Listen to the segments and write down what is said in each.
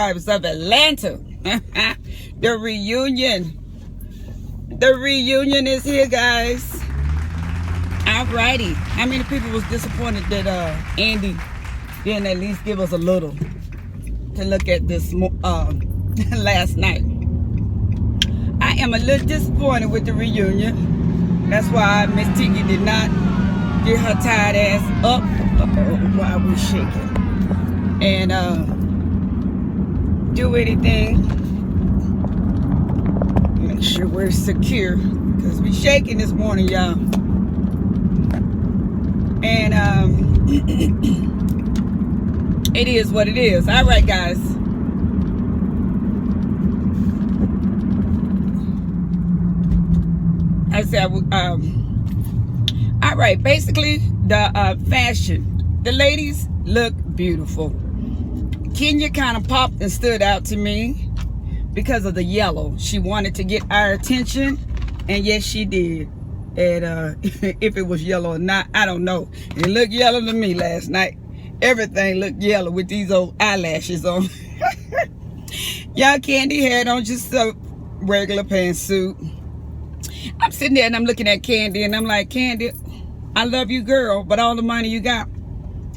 Housewives of Atlanta. The reunion. The reunion is here, guys. Alrighty. How many people was disappointed that Andy didn't at least give us a little to look at this last night? I am a little disappointed with the reunion. That's why Miss Tiki did not get her tired ass up while we're shaking and do anything. Make sure we're secure because we shaking this morning, y'all. And it is what it is. All right, guys. I said, all right, basically the fashion, the ladies look beautiful. Kenya kind of popped and stood out to me because of the yellow. She wanted to get our attention, and yes, she did. And if it was yellow or not, I don't know. It looked yellow to me last night. Everything looked yellow with these old eyelashes on. Y'all, Candy had on just a regular pantsuit. I'm sitting there and I'm looking at Candy and I'm like, Candy, I love you, girl, but all the money you got,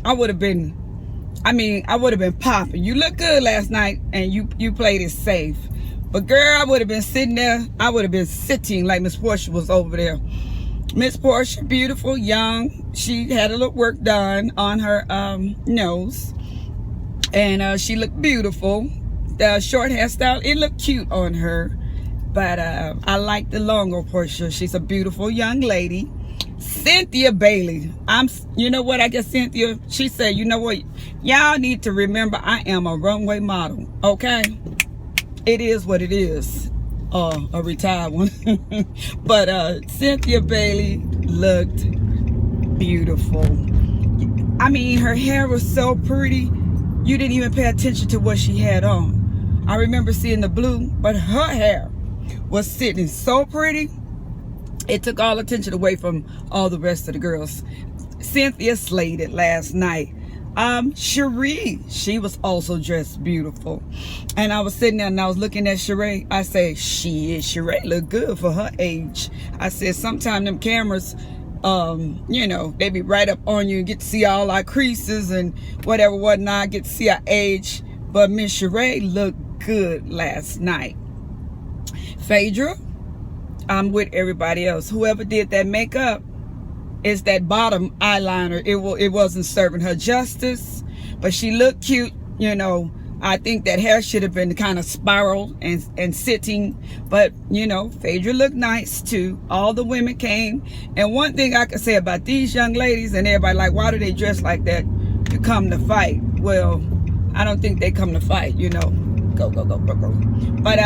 I would have been popping. You look good last night and you played it safe. But girl, I would have been sitting there. I would have been sitting like Miss Portia was over there. Miss Portia, beautiful, young. She had a little work done on her nose. And she looked beautiful. The short hairstyle, it looked cute on her. But I like the longer Portia. She's a beautiful young lady. Cynthia Bailey. You know what? I guess Cynthia, she said, you know what? Y'all need to remember I am a runway model. Okay? It is what it is. A retired one. But Cynthia Bailey looked beautiful. I mean, her hair was so pretty. You didn't even pay attention to what she had on. I remember seeing the blue, but her hair was sitting so pretty. It took all attention away from all the rest of the girls. Cynthia slayed it last night. Sheree, she was also dressed beautiful. And I was sitting there and I was looking at Sheree. I said, Sheree look good for her age. I said, sometimes them cameras, you know, they be right up on you and get to see all our creases and whatever, whatnot, get to see our age. But Miss Sheree looked good last night. Phaedra, I'm with everybody else. Whoever did that makeup, is that bottom eyeliner. It wasn't serving her justice, but she looked cute. You know, I think that hair should have been kind of spiraled and sitting, but you know, Phaedra looked nice too. All the women came, and one thing I could say about these young ladies, and everybody like, why do they dress like that to come to fight? Well, I don't think they come to fight, you know. Go. But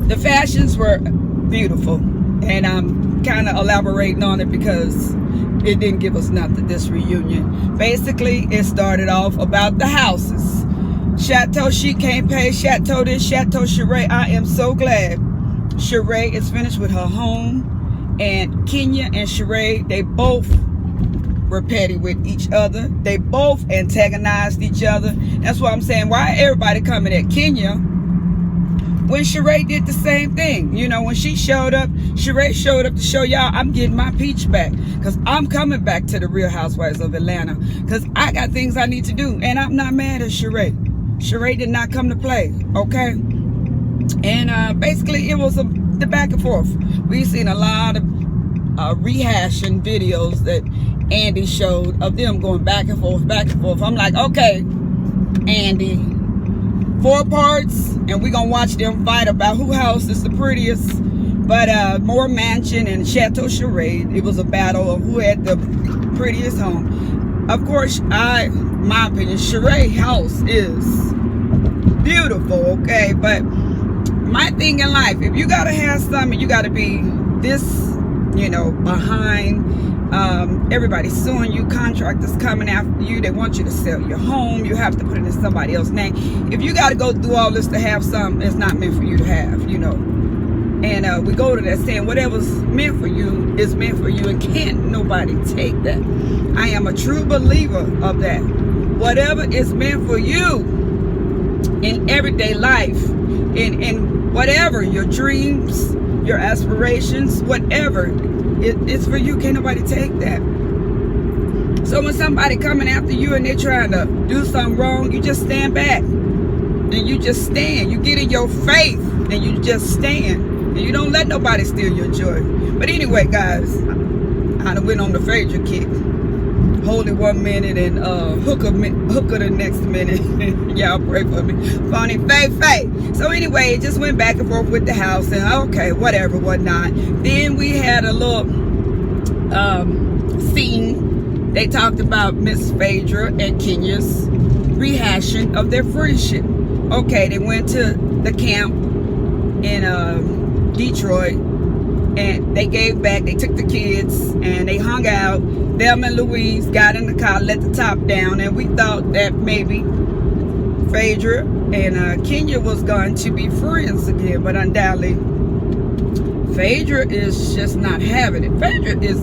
the fashions were beautiful, and I'm kind of elaborating on it because it didn't give us nothing, this reunion. Basically, it started off about the houses. Chateau, she can't pay. Chateau this, Chateau Sheree. I am so glad Sheree is finished with her home. And Kenya and Sheree, they both were petty with each other. They both antagonized each other. That's why I'm saying, why everybody coming at Kenya when Sheree did the same thing? You know, when she showed up, Sheree showed up to show y'all I'm getting my peach back. Because I'm coming back to the Real Housewives of Atlanta. Because I got things I need to do. And I'm not mad at Sheree. Sheree did not come to play. Okay? And basically, it was the back and forth. We've seen a lot of rehashing videos that Andy showed of them going back and forth, back and forth. I'm like, okay, Andy, 4 parts, and we're gonna watch them fight about who house is the prettiest. But more mansion and Chateau Sheree, it was a battle of who had the prettiest home. Of course, my opinion, Sheree house is beautiful, okay? But my thing in life, if you gotta have something, you gotta be this, you know, behind. Everybody's suing you, contractors coming after you, they want you to sell your home, you have to put it in somebody else's name. If you got to go through all this to have something, it's not meant for you to have, you know. And we go to that saying, whatever's meant for you is meant for you, and can't nobody take that. I am a true believer of that. Whatever is meant for you in everyday life, in whatever, your dreams, your aspirations, whatever, it's for you. Can't nobody take that. So when somebody coming after you and they're trying to do something wrong, you just stand back and you just stand. You get in your faith and you just stand, and you don't let nobody steal your joy. But anyway, guys, I done went on the Phaedra kick. Holy 1 minute and hooker the next minute. Y'all pray for me. Funny Faye. So anyway, it just went back and forth with the house, and okay, whatever, whatnot. Then we had a little scene. They talked about Miss Phaedra and Kenya's rehashing of their friendship. Okay, they went to the camp in Detroit, and they gave back. They took the kids and they hung out. Thelma and Louise got in the car, let the top down, and we thought that maybe Phaedra and Kenya was going to be friends again, but undoubtedly Phaedra is just not having it. Phaedra is,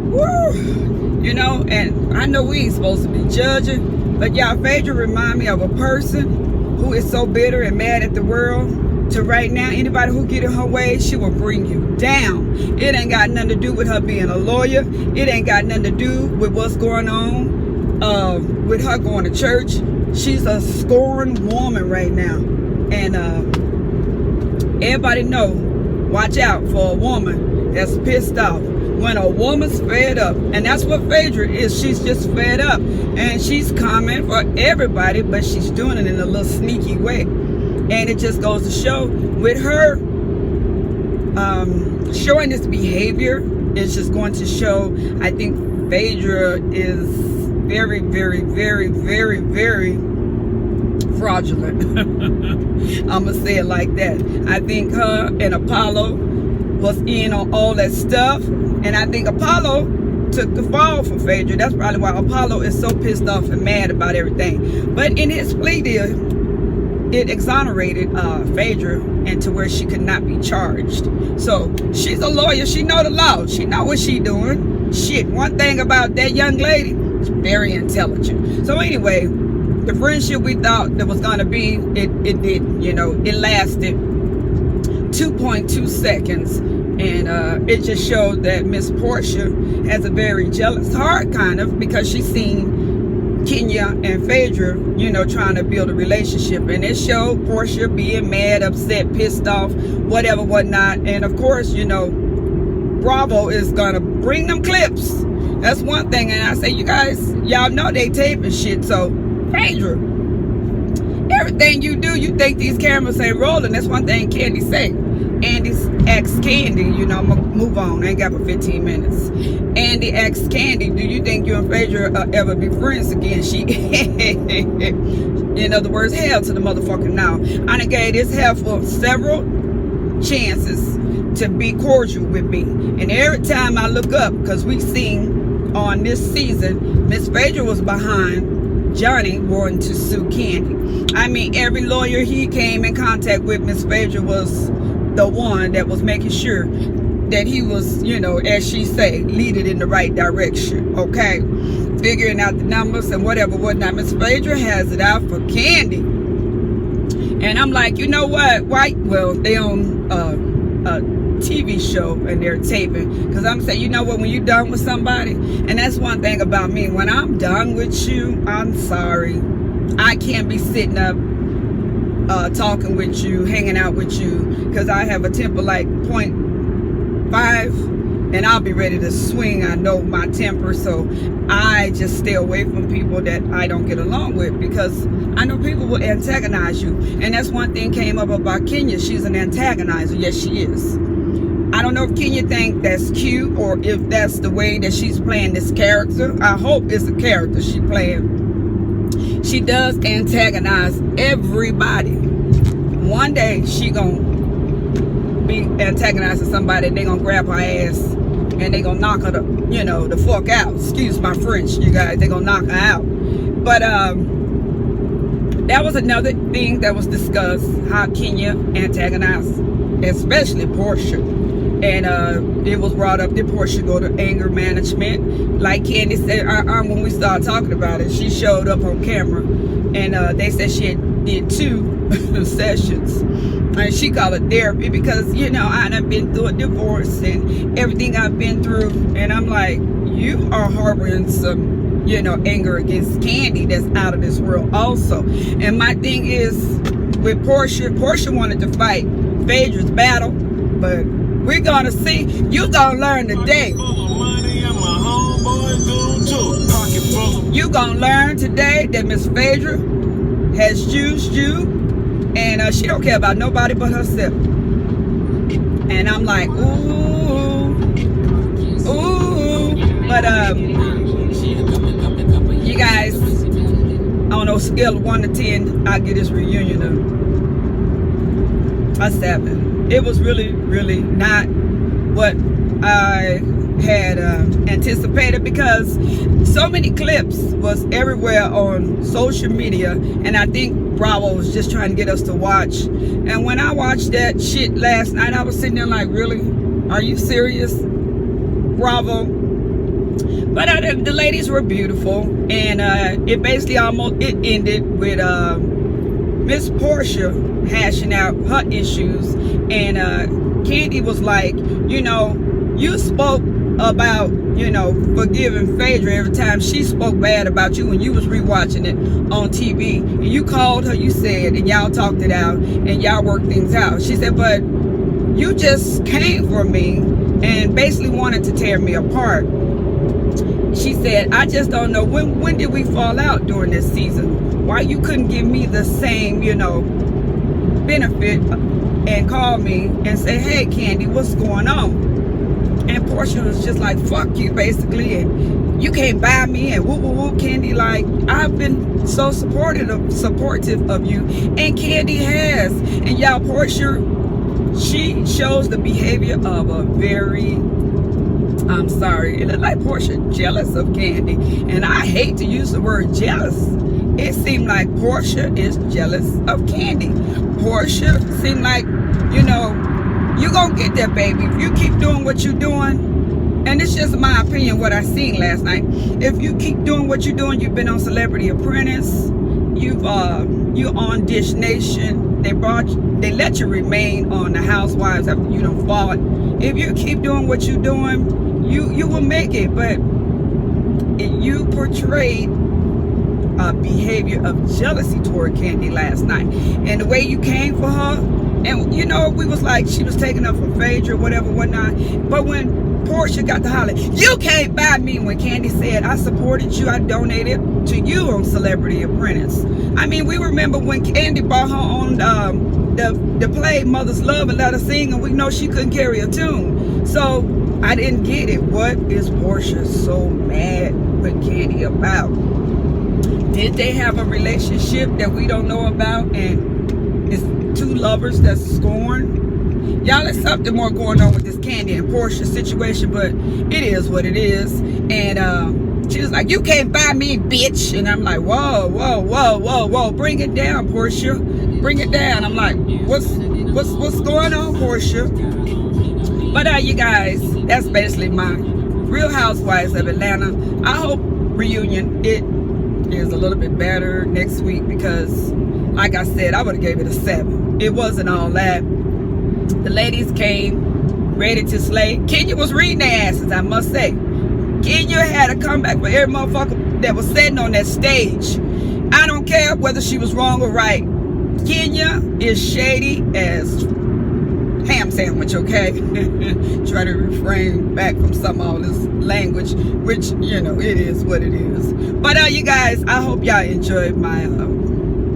woo, you know, and I know we ain't supposed to be judging, but y'all, Phaedra remind me of a person who is so bitter and mad at the world. To right now, anybody who get in her way, she will bring you down. It ain't got nothing to do with her being a lawyer. It ain't got nothing to do with what's going on with her going to church. She's a scorned woman right now. And everybody know, watch out for a woman that's pissed off. When a woman's fed up, and that's what Phaedra is. She's just fed up, and she's coming for everybody, but she's doing it in a little sneaky way. And it just goes to show with her showing this behavior, it's just going to show, I think Phaedra is very, very, very, very, very fraudulent. I'm going to say it like that. I think her and Apollo was in on all that stuff. And I think Apollo took the fall for Phaedra. That's probably why Apollo is so pissed off and mad about everything. But in his plea deal, it exonerated Phaedra, and to where she could not be charged. So she's a lawyer. She know the law. She know what she doing. Shit, one thing about that young lady, she's very intelligent. So anyway, the friendship we thought that was going to be, it didn't. You know, it lasted 2.2 seconds. And it just showed that Miss Portia has a very jealous heart, kind of, because she's seen Kenya and Phaedra, you know, trying to build a relationship, and it showed Portia being mad, upset, pissed off, whatever, whatnot. And of course, you know, Bravo is gonna bring them clips. That's one thing. And I say, you guys, y'all know they taping shit. So Phaedra, everything you do, you think these cameras ain't rolling. That's one thing Candy say. Andy's ex Candy, you know, I'm gonna move on. I ain't got but 15 minutes. Andy ex Candy, do you think you and Phaedra ever be friends again? She, in other words, hell to the motherfucking now. I done gave this hell for several chances to be cordial with me. And every time I look up, because we seen on this season, Miss Phaedra was behind Johnny wanting to sue Candy. I mean, every lawyer he came in contact with, Miss Phaedra was the one that was making sure that he was, you know, as she say, lead it in the right direction. Okay, figuring out the numbers and whatever, whatnot. Miss Phaedra has it out for Candy, and I'm like, you know what? Why? Well, they on a TV show and they're taping, because I'm saying, you know what? When you're done with somebody, and that's one thing about me. When I'm done with you, I'm sorry, I can't be sitting up talking with you, hanging out with you, because I have a temper like 0.5, and I'll be ready to swing. I know my temper, so I just stay away from people that I don't get along with, because I know people will antagonize you. And that's one thing came up about Kenya. She's an antagonizer. Yes, she is. I don't know if Kenya think that's cute, or if that's the way that she's playing this character. I hope it's a character she playing. She does antagonize everybody. One day she gonna be antagonizing somebody, and they gonna grab her ass and they gonna knock her the, you know, the fuck out. Excuse my French, you guys. They gonna knock her out. But that was another thing that was discussed, how Kenya antagonized, especially Portia. And it was brought up that Portia go to anger management. Like Candy said, when we started talking about it, she showed up on camera, and they said she had did 2 sessions. And she called it therapy because, you know, I done been through a divorce and everything I've been through. And I'm like, you are harboring some, you know, anger against Candy that's out of this world also. And my thing is with Portia wanted to fight Phaedra's battle, but we're gonna see. You gonna learn today. You gonna learn today that Miss Phaedra has used you, and she don't care about nobody but herself. And I'm like, ooh, but you guys, on a scale of 1 to 10, I give this reunion a 7. It was really not what I had anticipated, because so many clips was everywhere on social media, and I think Bravo was just trying to get us to watch. And when I watched that shit last night, I was sitting there like, really? Are you serious, Bravo? But the ladies were beautiful, and it basically it ended with Miss Portia hashing out her issues, and Candy was like, you know, you spoke about, you know, forgiving Phaedra every time she spoke bad about you when you was rewatching it on TV. And you called her, you said, and y'all talked it out, and y'all worked things out. She said, but you just came for me and basically wanted to tear me apart. She said, I just don't know, when did we fall out during this season? Why you couldn't give me the same, you know, benefit and call me and say, hey, Candy, what's going on? And Portia was just like, fuck you, basically, and you can't buy me, and woo woo woo. Candy, like, I've been so supportive of you, and Candy has. And y'all, Portia, she shows the behavior of a very, I'm sorry, it looked like Portia jealous of Candy, and I hate to use the word jealous. It seemed like Portia is jealous of Candy. Portia seemed like, you know, you gonna get that, baby, if you keep doing what you're doing. And it's just my opinion, what I seen last night. If you keep doing what you're doing, you've been on Celebrity Apprentice, you're on Dish Nation, they let you remain on the Housewives after you done fought. If you keep doing what you're doing, you will make it. But you portrayed a behavior of jealousy toward Candy last night, and the way you came for her. And, you know, we was like, she was taking up for Phaedra, whatever, whatnot. But when Portia got to holler, you can't buy me, when Candy said, I supported you, I donated to you on Celebrity Apprentice. I mean, we remember when Candy brought her on the play Mother's Love and let her sing, and we know she couldn't carry a tune. So I didn't get it. What is Portia so mad with Candy about? Did they have a relationship that we don't know about, and it's 2 lovers that's scorned? Y'all, there's something more going on with this Candy and Portia situation, but it is what it is. And she was like, you can't buy me, bitch. And I'm like, whoa, bring it down, Portia, bring it down. I'm like, what's going on, Portia? But you guys, that's basically my Real Housewives of Atlanta. I hope reunion it is a little bit better next week, because like I said, I would have gave it a 7. It wasn't all that. The ladies came ready to slay. Kenya was reading their asses, I must say. Kenya had a comeback for every motherfucker that was sitting on that stage. I don't care whether she was wrong or right. Kenya is shady as ham sandwich, okay? Try to refrain back from some of all this language, which, you know, it is what it is. But you guys, I hope y'all enjoyed my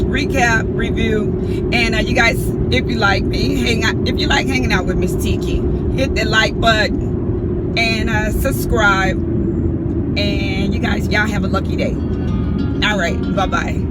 recap review. And you guys, if you like me, if you like hanging out with Miss Tiki, hit the like button and subscribe. And you guys, y'all have a lucky day. All right, bye-bye.